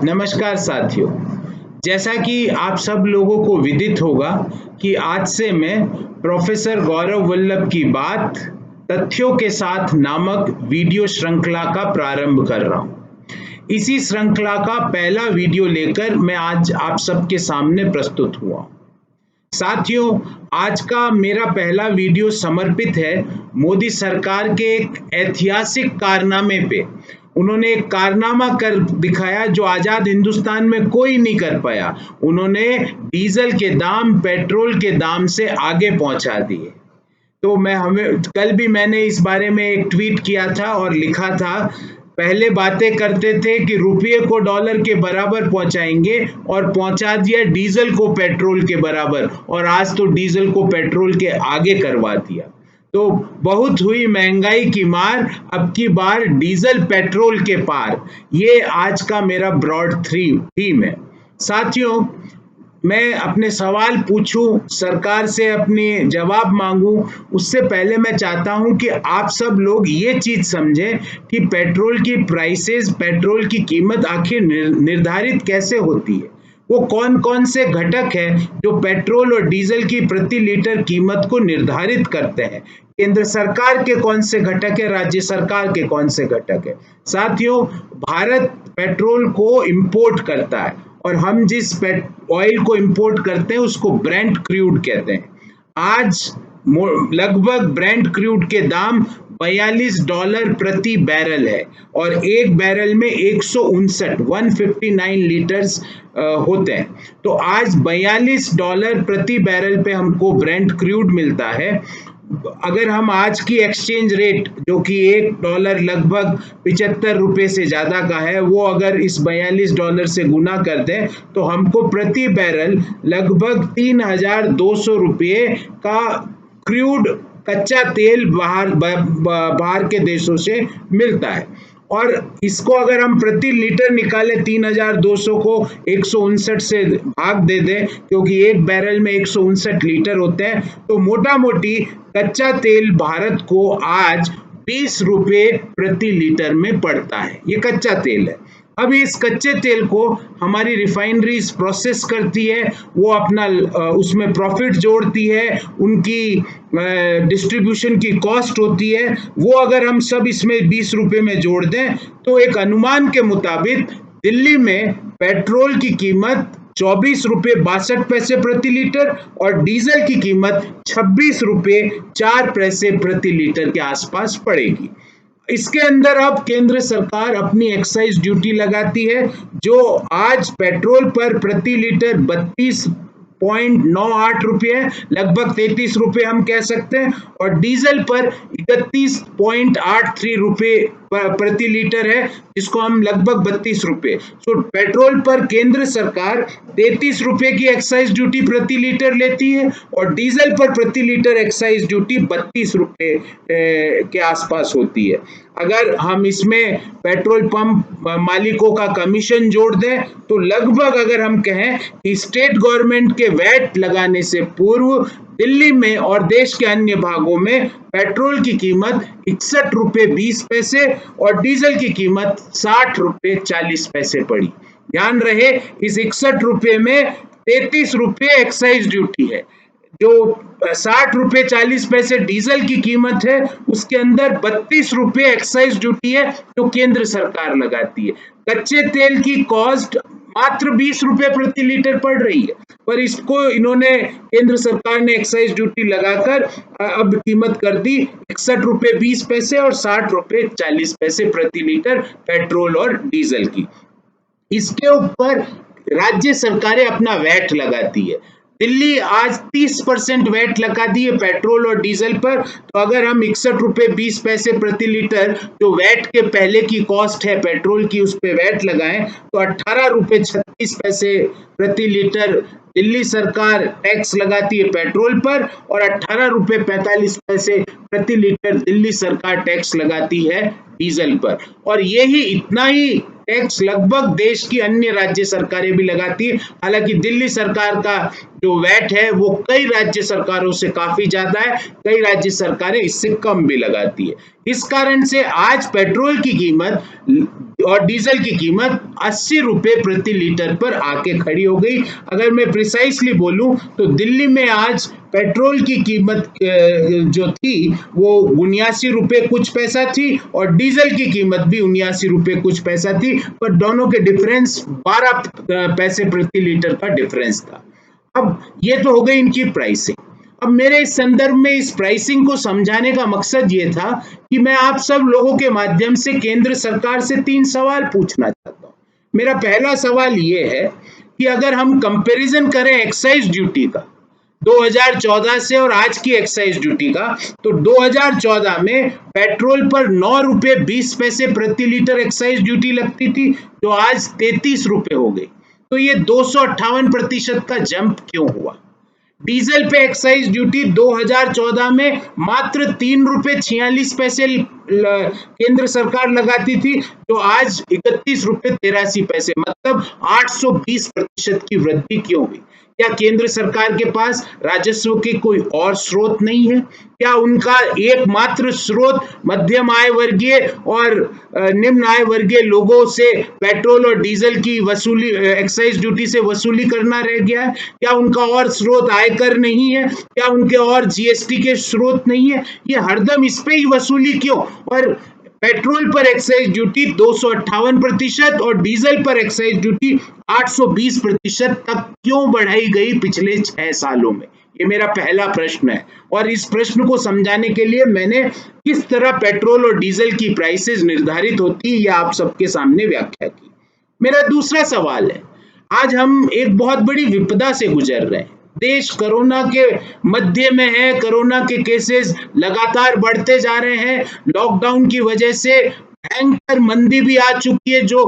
नमस्कार साथियों। जैसा कि आप सब लोगों को विदित होगा कि आज से मैं प्रोफेसर गौरव वल्लभ की बात तथ्यों के साथ नामक वीडियो श्रृंखला का प्रारंभ कर रहा हूं। इसी श्रृंखला का पहला वीडियो लेकर मैं आज आप सबके सामने प्रस्तुत हुआ। साथियों, आज का मेरा पहला वीडियो समर्पित है मोदी सरकार के एक ऐतिहासिक कारनामे पे। उन्होंने एक कारनामा कर दिखाया जो आजाद हिंदुस्तान में कोई नहीं कर पाया। उन्होंने डीजल के दाम पेट्रोल के दाम से आगे पहुंचा दिए। तो कल भी मैंने इस बारे में एक ट्वीट किया था और लिखा था, पहले बातें करते थे कि रुपये को डॉलर के बराबर पहुंचाएंगे और पहुंचा दिया डीजल को पेट्रोल के बराबर, और आज तो डीजल को पेट्रोल के आगे करवा दिया। तो बहुत हुई महंगाई की मार, अब की बार डीजल पेट्रोल के पार। ये आज का मेरा ब्रॉड थीम है। साथियों, मैं अपने सवाल पूछूं, सरकार से अपने जवाब मांगूं, उससे पहले मैं चाहता हूं कि आप सब लोग ये चीज समझें कि पेट्रोल की प्राइसेस, पेट्रोल की कीमत आखिर निर्धारित कैसे होती है। वो कौन कौन से घटक हैं जो पेट्रोल और डीजल की प्रति लीटर कीमत को निर्धारित करते हैं। केंद्र सरकार के कौन से घटक है, राज्य सरकार के कौन से घटक है। साथियों, भारत पेट्रोल को इंपोर्ट करता है और हम जिस ऑयल को इंपोर्ट करते हैं उसको ब्रेंट क्रूड कहते हैं। आज लगभग ब्रेंट क्रूड के दाम $42 प्रति बैरल है और एक बैरल में 159 लीटर्स होते हैं। तो आज $42 प्रति बैरल पे हमको ब्रेंट क्रूड मिलता है। अगर हम आज की एक्सचेंज रेट, जो कि $1 लगभग 75 रुपए से ज्यादा का है, वो अगर इस $42 से गुना कर दें तो हमको प्रति बैरल लगभग 3,200 रुपये का क्रूड कच्चा तेल बाहर के देशों से मिलता है। और इसको अगर हम प्रति लीटर निकाले, 3,200 को 159 से भाग दे दें, क्योंकि एक बैरल में 159 लीटर होते हैं, तो मोटा मोटी कच्चा तेल भारत को आज 20 रुपये प्रति लीटर में पड़ता है। ये कच्चा तेल है। अब इस कच्चे तेल को हमारी रिफाइनरीज प्रोसेस करती है, वो अपना उसमें प्रॉफिट जोड़ती है, उनकी डिस्ट्रीब्यूशन की कॉस्ट होती है। वो अगर हम सब इसमें 20 रुपए में जोड़ दें तो एक अनुमान के मुताबिक दिल्ली में पेट्रोल की कीमत 24 रुपये 62 पैसे प्रति लीटर और डीजल की कीमत 26 रुपये 4 पैसे प्रति लीटर के आसपास पड़ेगी। इसके अंदर अब केंद्र सरकार अपनी एक्साइज ड्यूटी लगाती है, जो आज पेट्रोल पर प्रति लीटर 32.98 रुपये, लगभग 33 रुपये हम कह सकते हैं, और डीजल पर 31.83 रुपये प्रति लीटर है, जिसको हम लगभग 32 रुपये। तो पेट्रोल पर केंद्र सरकार 33 रुपये की एक्साइज ड्यूटी प्रति लीटर लेती है और डीजल पर प्रति लीटर एक्साइज ड्यूटी 32 रुपये के आसपास होती है। अगर हम इसमें पेट्रोल पंप मालिकों का कमीशन जोड़ दें तो लगभग, अगर हम कहें कि स्टेट गवर्नमेंट के वैट लगाने से पूर्व दिल्ली में और देश के अन्य भागों में पेट्रोल की कीमत 61 रुपये 20 पैसे और डीजल की कीमत 60 रुपये 40 पैसे पड़ी। ध्यान रहे, इस 61 रुपये में 33 रुपये एक्साइज ड्यूटी है। जो 60 रुपये 40 पैसे डीजल की कीमत है, उसके अंदर 32 रुपये एक्साइज ड्यूटी है जो केंद्र सरकार लगाती है। कच्चे तेल की कॉस्ट मात्र 20 रुपये प्रति लीटर पड़ रही है, पर इसको इन्होंने, केंद्र सरकार ने एक्साइज ड्यूटी लगाकर अब कीमत कर दी 61 रुपये 20 पैसे और 60 रुपये 40 पैसे प्रति लीटर पेट्रोल और डीजल की। इसके ऊपर राज्य सरकारें अपना वैट लगाती है। दिल्ली आज 30% वैट लगा दी है पेट्रोल और डीजल पर। तो अगर हम 61 रुपये 20 पैसे प्रति लीटर जो वैट के पहले की कॉस्ट है पेट्रोल की, उस पे वैट लगाएं तो 18 रुपये 36 पैसे प्रति लीटर दिल्ली सरकार टैक्स लगाती है पेट्रोल पर और 18 रुपये 45 पैसे प्रति लीटर दिल्ली सरकार टैक्स लगाती है डीजल पर। और यही इतना ही टैक्स लगभग देश की अन्य राज्य सरकारें भी लगाती है। हालांकि दिल्ली सरकार का जो वैट है वो कई राज्य सरकारों से काफी ज्यादा है, कई राज्य सरकारें इससे कम भी लगाती है। इस कारण से आज पेट्रोल की कीमत और डीजल की कीमत 80 रुपए प्रति लीटर पर आके खड़ी हो गई। अगर मैं प्रिसाइसली बोलूं तो दिल्ली में आज पेट्रोल की कीमत जो थी वो 79 रुपए कुछ पैसा थी और डीजल की कीमत भी 79 रुपए कुछ पैसा थी, पर दोनों के डिफरेंस 12 पैसे प्रति लीटर का डिफरेंस था। अब ये तो हो गई इनकी प्राइसिंग। अब मेरे इस संदर्भ में इस प्राइसिंग को समझाने का मकसद ये था कि मैं आप सब लोगों के माध्यम से केंद्र सरकार से 3 सवाल पूछना चाहता हूं। मेरा पहला सवाल ये है कि अगर हम कंपैरिजन करें एक्साइज ड्यूटी का 2014 से और आज की एक्साइज ड्यूटी का, तो 2014 में पेट्रोल पर 9 रुपए 20 पैसे प्रति लीटर एक्साइज ड्यूटी लगती थी, जो आज 33 रुपए हो गई। तो ये 258% का जंप क्यों हुआ? डीजल पे एक्साइज ड्यूटी 2014 में मात्र 3 रुपए 46 पैसे केंद्र सरकार लगाती थी, तो आज 31 रुपए 83 पैसे, मतलब 820% की वृद्धि क्यों हुई? क्या केंद्र सरकार के पास राजस्व के कोई और स्रोत नहीं है? क्या उनका एकमात्र स्रोत मध्यम आय वर्गीय और निम्न आय वर्गीय लोगों से पेट्रोल और डीजल की वसूली, एक्साइज ड्यूटी से वसूली करना रह गया है? क्या उनका और स्रोत आयकर नहीं है? क्या उनके और जीएसटी के स्रोत नहीं है? ये हरदम इस पे ही वसूली क्यों? और पेट्रोल पर एक्साइज ड्यूटी 258% और डीजल पर एक्साइज ड्यूटी 820% तक क्यों बढ़ाई गई पिछले 6 सालों में? ये मेरा पहला प्रश्न है। और इस प्रश्न को समझाने के लिए मैंने किस तरह पेट्रोल और डीजल की प्राइसेस निर्धारित होती है, यह आप सबके सामने व्याख्या की। मेरा दूसरा सवाल है, आज हम एक बहुत बड़ी विपदा से गुजर रहे हैं। देश कोरोना के मध्य में है, कोरोना के केसेस लगातार बढ़ते जा रहे हैं। लॉकडाउन की वजह से भयंकर मंदी भी आ चुकी है। जो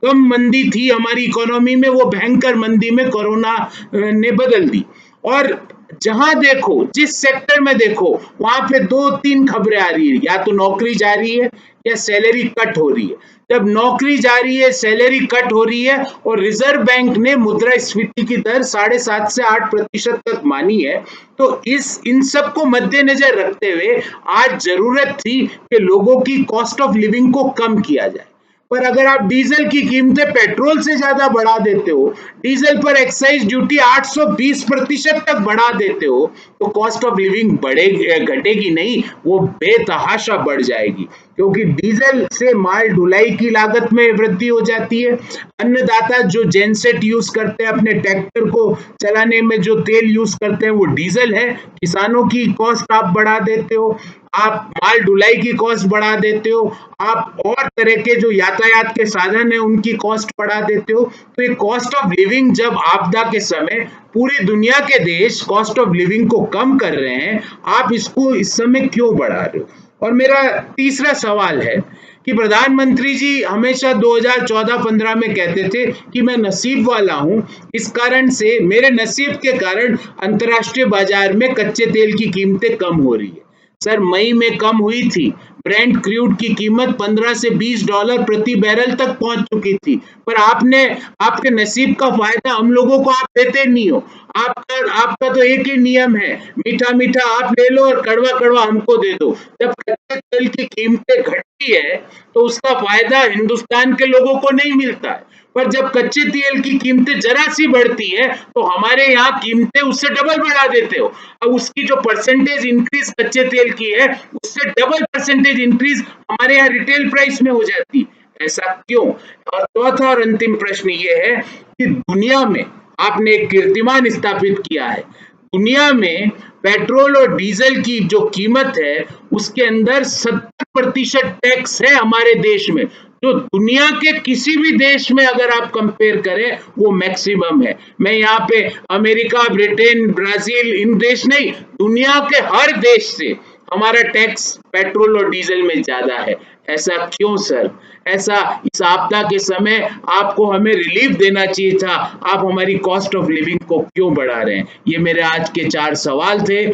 कम मंदी थी हमारी इकोनॉमी में, वो भयंकर मंदी में कोरोना ने बदल दी। और जहां देखो, जिस सेक्टर में देखो, वहां पे 2-3 खबरें आ रही है, या तो नौकरी जा रही है या सैलरी कट हो रही है। जब नौकरी जा रही है, सैलरी कट हो रही है और रिजर्व बैंक ने मुद्रास्फीति की दर 7.5 से 8% तक मानी है, तो इन सब को मद्देनजर रखते हुए आज जरूरत थी कि लोगों की कॉस्ट ऑफ लिविंग को कम किया जाए। पर अगर आप डीजल की कीमतें पेट्रोल से ज्यादा बढ़ा देते हो, डीजल पर एक्साइज ड्यूटी 820% तक बढ़ा देते हो, तो कॉस्ट ऑफ लिविंग बढ़ेगी, घटेगी नहीं, वो बेतहाशा बढ़ जाएगी। क्योंकि डीजल से माल ढुलाई की लागत में वृद्धि हो जाती है। अन्नदाता जो जेनसेट यूज करते हैं, अपने ट्रैक्टर को चलाने में जो तेल यूज करते हैं, वो डीजल है। किसानों की कॉस्ट आप बढ़ा देते हो, आप माल ढुलाई की कॉस्ट बढ़ा देते हो, आप और तरह के जो यातायात के साधन है उनकी कॉस्ट बढ़ा देते हो। तो ये कॉस्ट ऑफ लिविंग, जब आपदा के समय पूरी दुनिया के देश कॉस्ट ऑफ लिविंग को कम कर रहे हैं, आप इसको इस समय क्यों बढ़ा रहे हो? और मेरा तीसरा सवाल है कि प्रधानमंत्री जी हमेशा 2014-15 में कहते थे कि मैं नसीब वाला हूं, इस कारण से, मेरे नसीब के कारण अंतर्राष्ट्रीय बाजार में कच्चे तेल की कीमतें कम हो रही है। सर, मई में कम हुई थी। ब्रेंट क्रूड की कीमत $15 से $20 प्रति बैरल तक पहुंच चुकी थी, पर आपके नसीब का फायदा हम लोगों को आप देते नहीं हो। आपका तो एक ही नियम है, मीठा मीठा आप ले लो और कड़वा कड़वा हमको दे दो। जब कच्चे तेल की कीमतें घटती है तो उसका फायदा हिंदुस्तान के लोगों को नहीं मिलता है, पर जब कच्चे तेल की कीमतें जरा सी बढ़ती है तो हमारे यहाँ कीमतें उससे डबल बढ़ा देते हो। अब उसकी जो परसेंटेज इंक्रीज कच्चे तेल की है, उससे डबल परसेंटेज इंक्रीज हमारे यहाँ रिटेल प्राइस में हो जाती है। ऐसा क्यों? और चौथा और अंतिम प्रश्न ये है कि दुनिया में आपने एक कीर्तिमान स्थापित किया है। दुनिया में पेट्रोल और डीजल की जो कीमत है, उसके अंदर 70% टैक्स है हमारे देश में, जो दुनिया के किसी भी देश में अगर आप कंपेयर करें वो मैक्सिमम है। मैं यहाँ पे अमेरिका, ब्रिटेन, ब्राजील, इन देश नहीं, दुनिया के हर देश से हमारा टैक्स पेट्रोल और डीजल में ज्यादा है। ऐसा क्यों सर? ऐसा इस आपदा के समय आपको हमें रिलीफ देना चाहिए था, आप हमारी कॉस्ट ऑफ लिविंग को क्यों बढ़ा रहे हैं? ये मेरे आज के 4 सवाल थे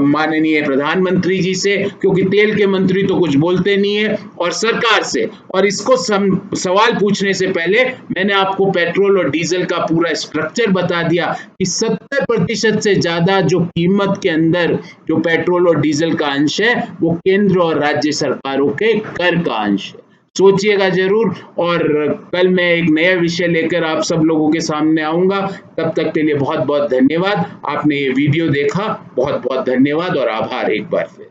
माननीय प्रधानमंत्री जी से, क्योंकि तेल के मंत्री तो कुछ बोलते नहीं है, और सरकार से। और इसको सवाल पूछने से पहले मैंने आपको पेट्रोल और डीजल का पूरा स्ट्रक्चर बता दिया कि 70% से ज्यादा जो कीमत के अंदर जो पेट्रोल और डीजल का अंश है, वो केंद्र और राज्य सरकारों के कर का अंश है। सोचिएगा जरूर। और कल मैं एक नया विषय लेकर आप सब लोगों के सामने आऊंगा। तब तक के लिए बहुत बहुत धन्यवाद। आपने ये वीडियो देखा, बहुत बहुत धन्यवाद और आभार एक बार फिर।